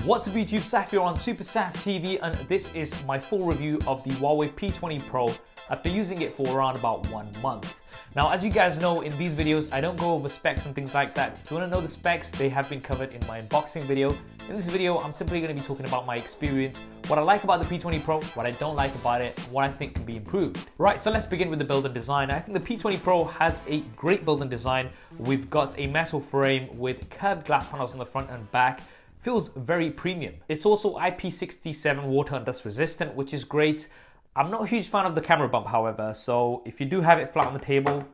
What's up YouTube, Saf here on SuperSaf TV, and this is my full review of the Huawei P20 Pro after using it for around about 1 month. Now, as you guys know, in these videos I don't go over specs and things like that. If you want to know the specs, they have been covered in my unboxing video. In this video, I'm simply going to be talking about my experience, what I like about the P20 Pro, what I don't like about it, and what I think can be improved. Right, so let's begin with the build and design. I think the P20 Pro has a great build and design. We've got a metal frame with curved glass panels on the front and back. Feels very premium. It's also IP67 water and dust resistant, which is great. I'm not a huge fan of the camera bump, however, so if you do have it flat on the table,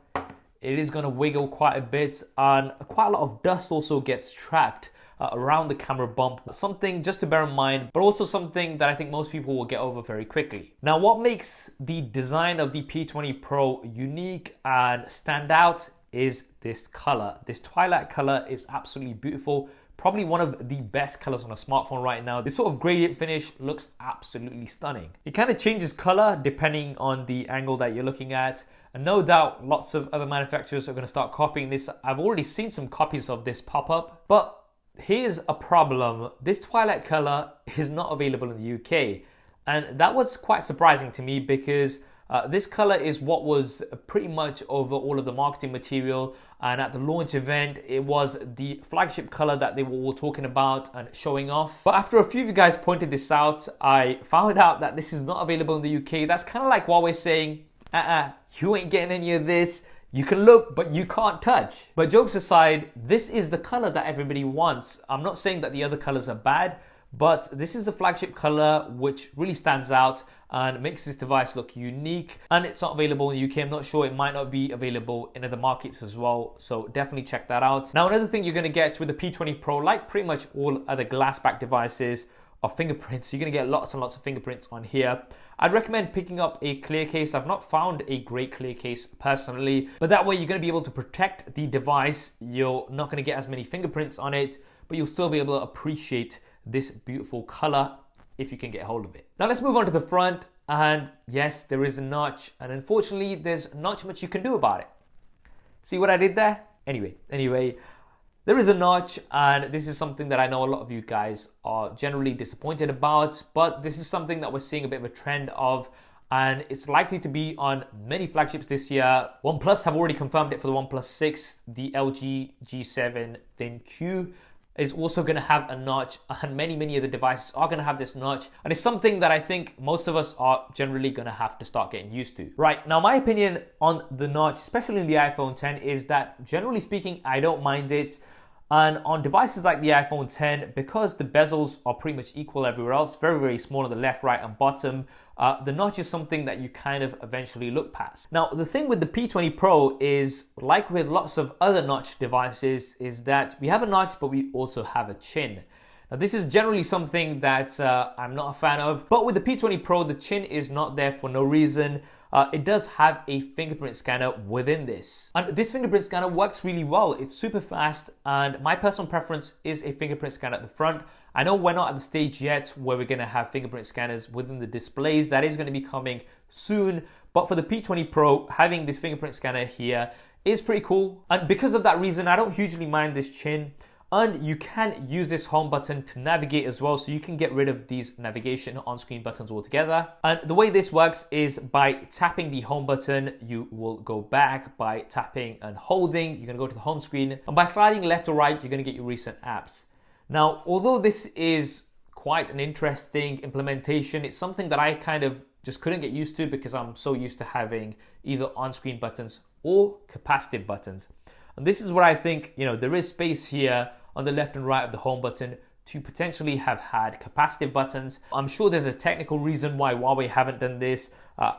it is going to wiggle quite a bit, and quite a lot of dust also gets trapped around the camera bump. Something just to bear in mind, but also something that I think most people will get over very quickly. Now, what makes the design of the P20 Pro unique and stand out is this color. This twilight color is absolutely beautiful. Probably one of the best colors on a smartphone right now. This sort of gradient finish looks absolutely stunning. It kind of changes color depending on the angle that you're looking at. And no doubt lots of other manufacturers are going to start copying this. I've already seen some copies of this pop up, but here's a problem. This twilight color is not available in the UK. And that was quite surprising to me because this color is what was pretty much over all of the marketing material, and at the launch event it was the flagship color that they were all talking about and showing off. But after a few of you guys pointed this out, I found out that this is not available in the UK. That's kind of like Huawei saying, you ain't getting any of this. You can look, but you can't touch. But jokes aside, this is the color that everybody wants. I'm not saying that the other colors are bad, but this is the flagship color which really stands out and makes this device look unique, and it's not available in the UK. I'm not sure, it might not be available in other markets as well, so definitely check that out. Now, another thing you're going to get with the P20 Pro, like pretty much all other glass back devices, are fingerprints. You're going to get lots and lots of fingerprints on here. I'd recommend picking up a clear case. I've not found a great clear case personally, but that way you're going to be able to protect the device. You're not going to get as many fingerprints on it, but you'll still be able to appreciate this beautiful color if you can get hold of it. Now let's move on to the front, and yes, there is a notch, and unfortunately there's not much you can do about it. See what I did there? Anyway, there is a notch, and this is something that I know a lot of you guys are generally disappointed about, but this is something that we're seeing a bit of a trend of, and it's likely to be on many flagships this year. OnePlus have already confirmed it for the OnePlus 6, the LG G7 Thin Q is also going to have a notch, and many of the devices are going to have this notch, and it's something that I think most of us are generally going to have to start getting used to. Right, now my opinion on the notch, especially in the iPhone 10, is that generally speaking I don't mind it. And on devices like the iPhone 10, because the bezels are pretty much equal everywhere else, very small on the left, right and bottom, the notch is something that you kind of eventually look past. Now, the thing with the P20 Pro is, like with lots of other notch devices, is that we have a notch, but we also have a chin. Now, this is generally something that I'm not a fan of, but with the P20 Pro, the chin is not there for no reason. It does have a fingerprint scanner within this. And this fingerprint scanner works really well. It's super fast, and my personal preference is a fingerprint scanner at the front. I know we're not at the stage yet where we're going to have fingerprint scanners within the displays. That is going to be coming soon. But for the P20 Pro, having this fingerprint scanner here is pretty cool. And because of that reason, I don't hugely mind this chin. And you can use this home button to navigate as well, so you can get rid of these navigation on-screen buttons altogether. And the way this works is by tapping the home button, you will go back. By tapping and holding, you're going to go to the home screen. And by sliding left or right, you're going to get your recent apps. Now, although this is quite an interesting implementation, it's something that I kind of just couldn't get used to because I'm so used to having either on-screen buttons or capacitive buttons. And this is where I think, there is space here on the left and right of the home button to potentially have had capacitive buttons. I'm sure there's a technical reason why Huawei haven't done this,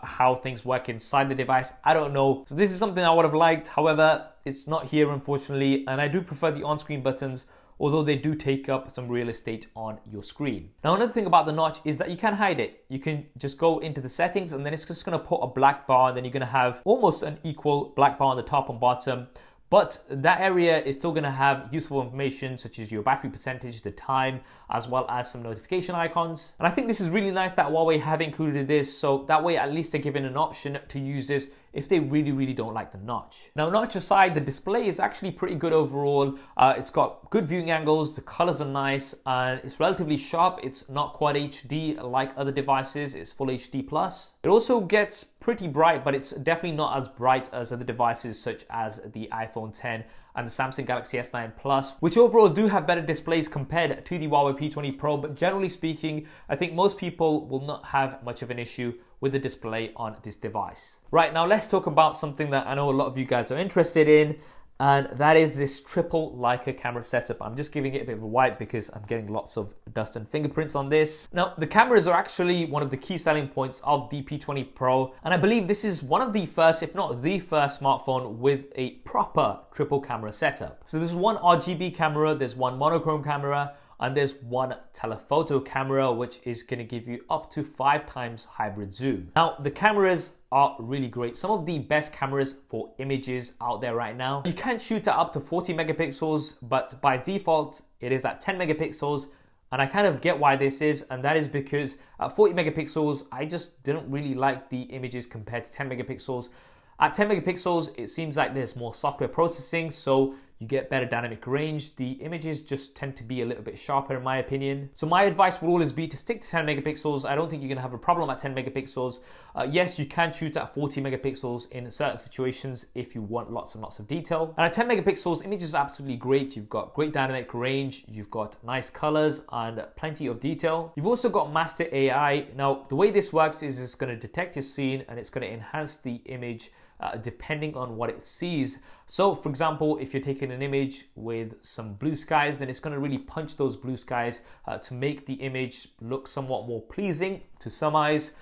how things work inside the device, I don't know. So this is something I would have liked, however, it's not here unfortunately, and I do prefer the on-screen buttons, although they do take up some real estate on your screen. Now, another thing about the notch is that you can hide it. You can just go into the settings, and then it's just gonna put a black bar, and then you're gonna have almost an equal black bar on the top and bottom. but that area is still going to have useful information such as your battery percentage, the time, as well as some notification icons. And I think this is really nice that Huawei have included this, so that way at least they're given an option to use this if they really don't like the notch. Now, notch aside, the display is actually pretty good overall. It's got good viewing angles, the colors are nice, and it's relatively sharp. It's not quite HD like other devices, it's full HD+. It also gets pretty bright, but it's definitely not as bright as other devices such as the iPhone 10 and the Samsung Galaxy S9 Plus, which overall do have better displays compared to the Huawei P20 Pro, but generally speaking, I think most people will not have much of an issue with the display on this device. Right, now let's talk about something that I know a lot of you guys are interested in, and that is this triple Leica camera setup. I'm just giving it a bit of a wipe because I'm getting lots of dust and fingerprints on this. Now, the cameras are actually one of the key selling points of the P20 Pro, and I believe this is one of the first, if not the first smartphone with a proper triple camera setup. So there's one RGB camera, there's one monochrome camera, and there's one telephoto camera, which is going to give you up to 5 times hybrid zoom. Now, the cameras are really great. Some of the best cameras for images out there right now. You can shoot at up to 40 megapixels, but by default, it is at 10 megapixels. And I kind of get why this is, and that is because at 40 megapixels, I just didn't really like the images compared to 10 megapixels. At 10 megapixels, it seems like there's more software processing, so you get better dynamic range. The images just tend to be a little bit sharper in my opinion. So my advice would always be to stick to 10 megapixels. I don't think you're gonna have a problem at 10 megapixels. Yes, you can shoot at 40 megapixels in certain situations if you want lots and lots of detail. And at 10 megapixels, images are absolutely great. You've got great dynamic range, you've got nice colors and plenty of detail. You've also got Master AI. Now, the way this works is it's gonna detect your scene and it's gonna enhance the image depending on what it sees. So for example, if you're taking an image with some blue skies, then it's going to really punch those blue skies to make the image look somewhat more pleasing to some eyes.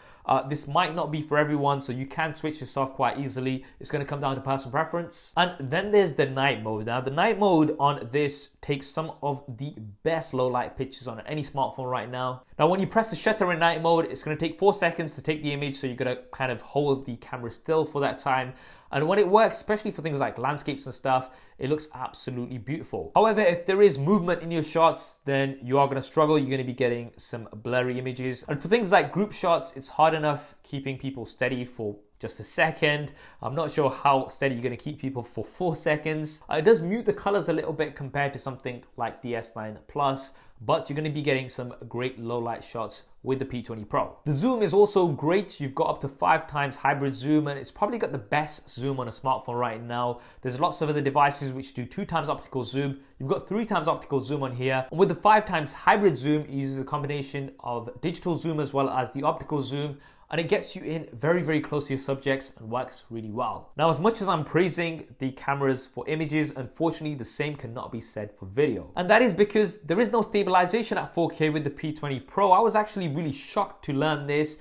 This might not be for everyone, so you can switch this off quite easily. It's going to come down to personal preference. And then there's the night mode. Now, the night mode on this takes some of the best low light pictures on any smartphone right now. Now, when you press the shutter in night mode, it's going to take 4 seconds to take the image, so you're going to kind of hold the camera still for that time. And when it works, especially for things like landscapes and stuff, it looks absolutely beautiful. However, if there is movement in your shots, then you are going to struggle. You're going to be getting some blurry images. And for things like group shots, it's hard enough keeping people steady for just a second. I'm not sure how steady you're going to keep people for 4 seconds. It does mute the colors a little bit compared to something like the S9 Plus, but you're going to be getting some great low light shots with the P20 Pro. The zoom is also great. You've got up to 5 times hybrid zoom, and it's probably got the best zoom on a smartphone right now. There's lots of other devices which do 2 times optical zoom. You've got 3 times optical zoom on here. And with the 5 times hybrid zoom, it uses a combination of digital zoom as well as the optical zoom, and it gets you in very close to your subjects and works really well. Now, as much as I'm praising the cameras for images, unfortunately the same cannot be said for video. And that is because there is no stabilization at 4K with the P20 Pro. I was actually really shocked to learn this.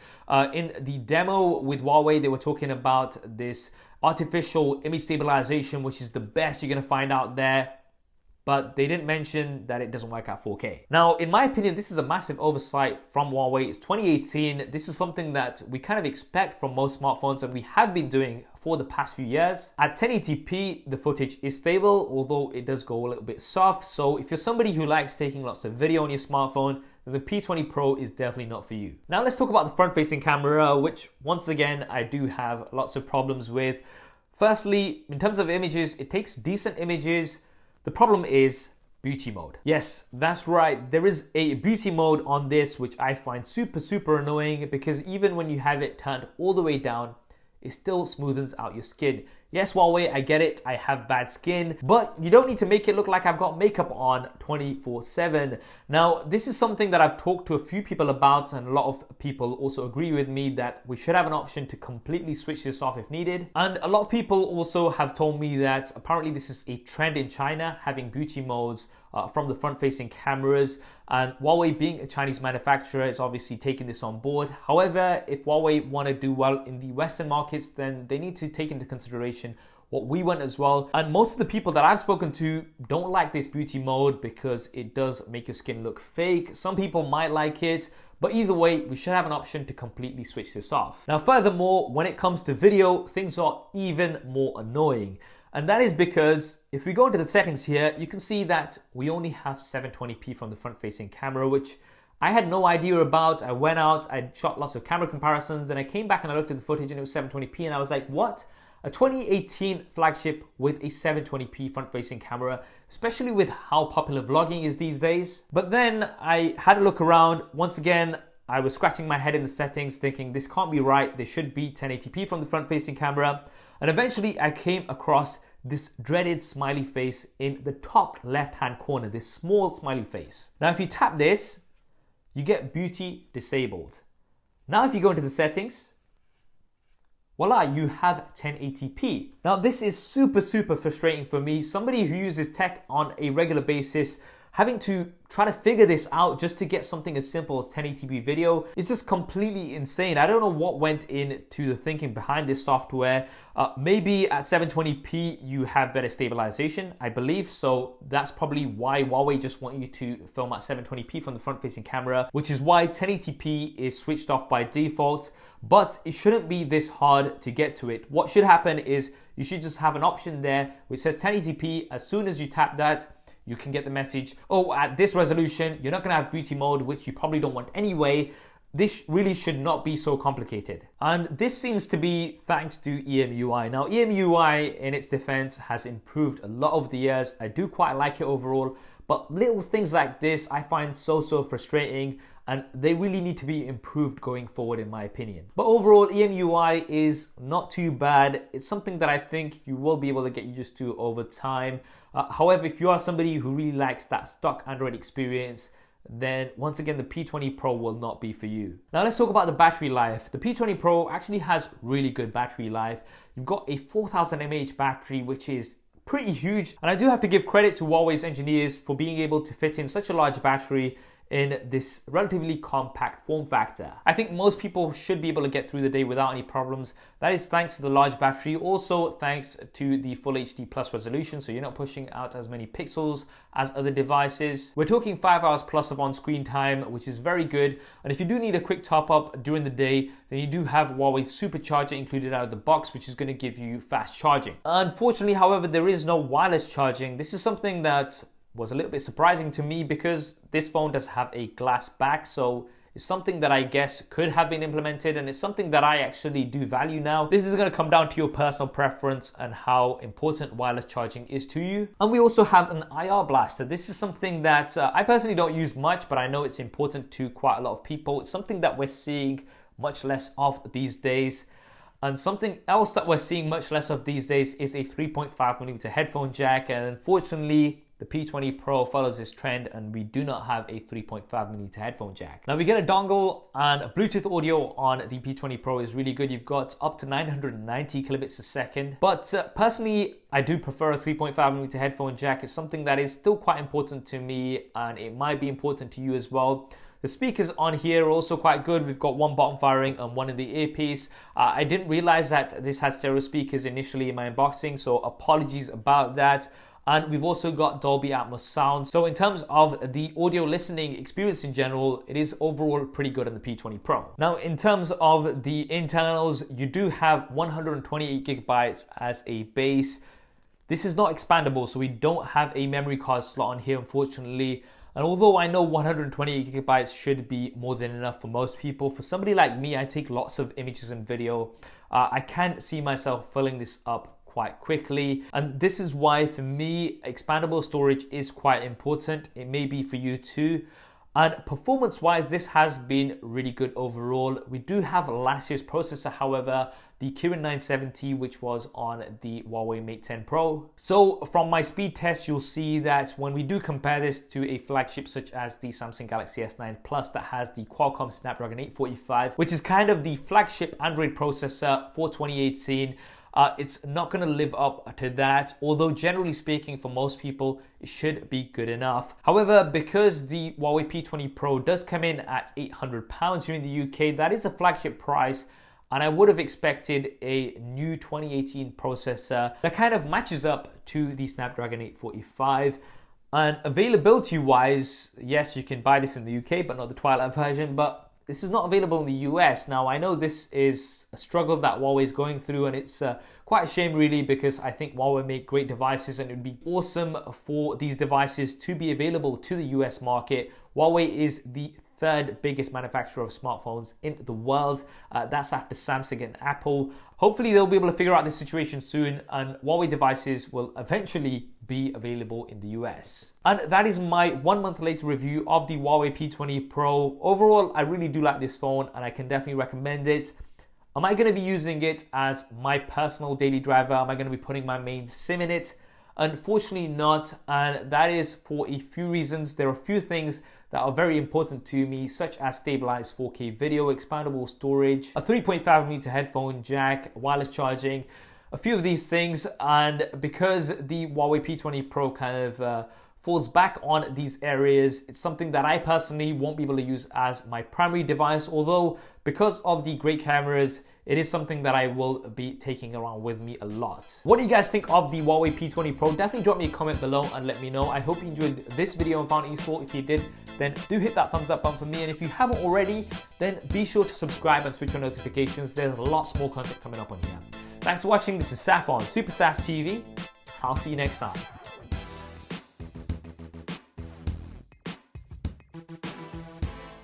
In the demo with Huawei, they were talking about this artificial image stabilization, which is the best you're gonna find out there, but they didn't mention that it doesn't work at 4K. Now, in my opinion, this is a massive oversight from Huawei. It's 2018. This is something that we kind of expect from most smartphones, and we have been doing for the past few years. At 1080p, the footage is stable, although it does go a little bit soft. So if you're somebody who likes taking lots of video on your smartphone, then the P20 Pro is definitely not for you. Now let's talk about the front-facing camera, which once again, I do have lots of problems with. Firstly, in terms of images, it takes decent images. The problem is beauty mode. Yes, that's right. There is a beauty mode on this, which I find super annoying, because even when you have it turned all the way down, it still smoothens out your skin. Yes, Huawei, I get it. I have bad skin, but you don't need to make it look like I've got makeup on 24/7. Now, this is something that I've talked to a few people about, and a lot of people also agree with me that we should have an option to completely switch this off if needed. And a lot of people also have told me that apparently this is a trend in China, having beauty modes from the front-facing cameras, and Huawei, being a Chinese manufacturer, is obviously taking this on board. However, if Huawei want to do well in the Western markets, then they need to take into consideration what we want as well. And most of the people that I've spoken to don't like this beauty mode because it does make your skin look fake. Some people might like it, but either way, we should have an option to completely switch this off. Now, furthermore, when it comes to video, things are even more annoying. And that is because if we go into the settings here, you can see that we only have 720p from the front-facing camera, which I had no idea about. I went out, I shot lots of camera comparisons, and I came back and I looked at the footage and it was 720p, and I was like, what? A 2018 flagship with a 720p front-facing camera, especially with how popular vlogging is these days. But then I had a look around. Once again, I was scratching my head in the settings thinking this can't be right. There should be 1080p from the front-facing camera. And eventually I came across this dreaded smiley face in the top left-hand corner, this small smiley face. Now, if you tap this, you get beauty disabled. Now, if you go into the settings, voila, you have 1080p. Now, this is super frustrating for me, somebody who uses tech on a regular basis. Having to try to figure this out just to get something as simple as 1080p video is just completely insane. I don't know what went into the thinking behind this software. Maybe at 720p you have better stabilization, I believe. So that's probably why Huawei just want you to film at 720p from the front-facing camera, which is why 1080p is switched off by default. But it shouldn't be this hard to get to it. What should happen is you should just have an option there which says 1080p. As soon as you tap that, you can get the message, oh, at this resolution, you're not gonna have beauty mode, which you probably don't want anyway. This really should not be so complicated. And this seems to be thanks to EMUI. Now, EMUI, in its defense, has improved a lot over the years. I do quite like it overall, but little things like this I find so frustrating, and they really need to be improved going forward, in my opinion. But overall, EMUI is not too bad. It's something that I think you will be able to get used to over time. However, if you are somebody who really likes that stock Android experience, then once again, the P20 Pro will not be for you. Now let's talk about the battery life. The P20 Pro actually has really good battery life. You've got a 4000 mAh battery, which is pretty huge. And I do have to give credit to Huawei's engineers for being able to fit in such a large battery in this relatively compact form factor. I think most people should be able to get through the day without any problems. That is thanks to the large battery, also thanks to the Full HD Plus resolution, so you're not pushing out as many pixels as other devices. We're talking 5 hours plus of on-screen time, which is very good. And if you do need a quick top up during the day, then you do have Huawei SuperCharger included out of the box, which is going to give you fast charging. Unfortunately, however, there is no wireless charging. This is something that was a little bit surprising to me because this phone does have a glass back, so it's something that I guess could have been implemented, and it's something that I actually do value now. This is going to come down to your personal preference and how important wireless charging is to you. And we also have an IR blaster. This is something that I personally don't use much, but I know it's important to quite a lot of people. It's something that we're seeing much less of these days. And something else that we're seeing much less of these days is a 3.5mm headphone jack, and unfortunately the P20 Pro follows this trend and we do not have a 3.5mm headphone jack. Now we get a dongle, and Bluetooth audio on the P20 Pro is really good. You've got up to 990 kilobits a second. But personally, I do prefer a 3.5mm headphone jack. It's something that is still quite important to me, and it might be important to you as well. The speakers on here are also quite good. We've got one bottom firing and one in the earpiece. I didn't realize that this had stereo speakers initially in my unboxing, so apologies about that. And we've also got Dolby Atmos sound. So in terms of the audio listening experience in general, it is overall pretty good on the P20 Pro. Now, in terms of the internals, you do have 128 gigabytes as a base. This is not expandable, so we don't have a memory card slot on here, unfortunately. And although I know 128 gigabytes should be more than enough for most people, for somebody like me, I take lots of images and video. I can't see myself filling this up quite quickly, and this is why for me expandable storage is quite important. It may be for you too. And performance wise, this has been really good overall. We do have last year's processor, however, the Kirin 970, which was on the Huawei Mate 10 Pro. So from my speed test, you'll see that when we do compare this to a flagship such as the Samsung Galaxy S9 Plus that has the Qualcomm Snapdragon 845, which is kind of the flagship Android processor for 2018, it's not going to live up to that, although generally speaking for most people it should be good enough. However, because the Huawei P20 Pro does come in at £800 here in the UK, that is a flagship price, and I would have expected a new 2018 processor that kind of matches up to the Snapdragon 845. And availability wise, yes, you can buy this in the UK but not the Twilight version, but this is not available in the US. Now, I know this is a struggle that Huawei is going through, and it's Quite a shame really, because I think Huawei make great devices and it would be awesome for these devices to be available to the US market. Huawei is the third biggest manufacturer of smartphones in the world. That's after Samsung and Apple. Hopefully they'll be able to figure out this situation soon and Huawei devices will eventually be available in the US. And that is my 1 month later review of the Huawei P20 Pro. Overall, I really do like this phone and I can definitely recommend it. Am I going to be using it as my personal daily driver? Am I going to be putting my main SIM in it? Unfortunately not, and that is for a few reasons. There are a few things that are very important to me, such as stabilized 4K video, expandable storage, a 3.5mm headphone jack, wireless charging, a few of these things. And because the Huawei P20 Pro kind of falls back on these areas, it's something that I personally won't be able to use as my primary device, although because of the great cameras, it is something that I will be taking around with me a lot. What do you guys think of the Huawei P20 Pro? Definitely drop me a comment below and let me know. I hope you enjoyed this video and found it useful. If you did, then do hit that thumbs up button for me. And if you haven't already, then be sure to subscribe and switch on notifications. There's lots more content coming up on here. Thanks for watching. This is Saf on SuperSaf TV. I'll see you next time.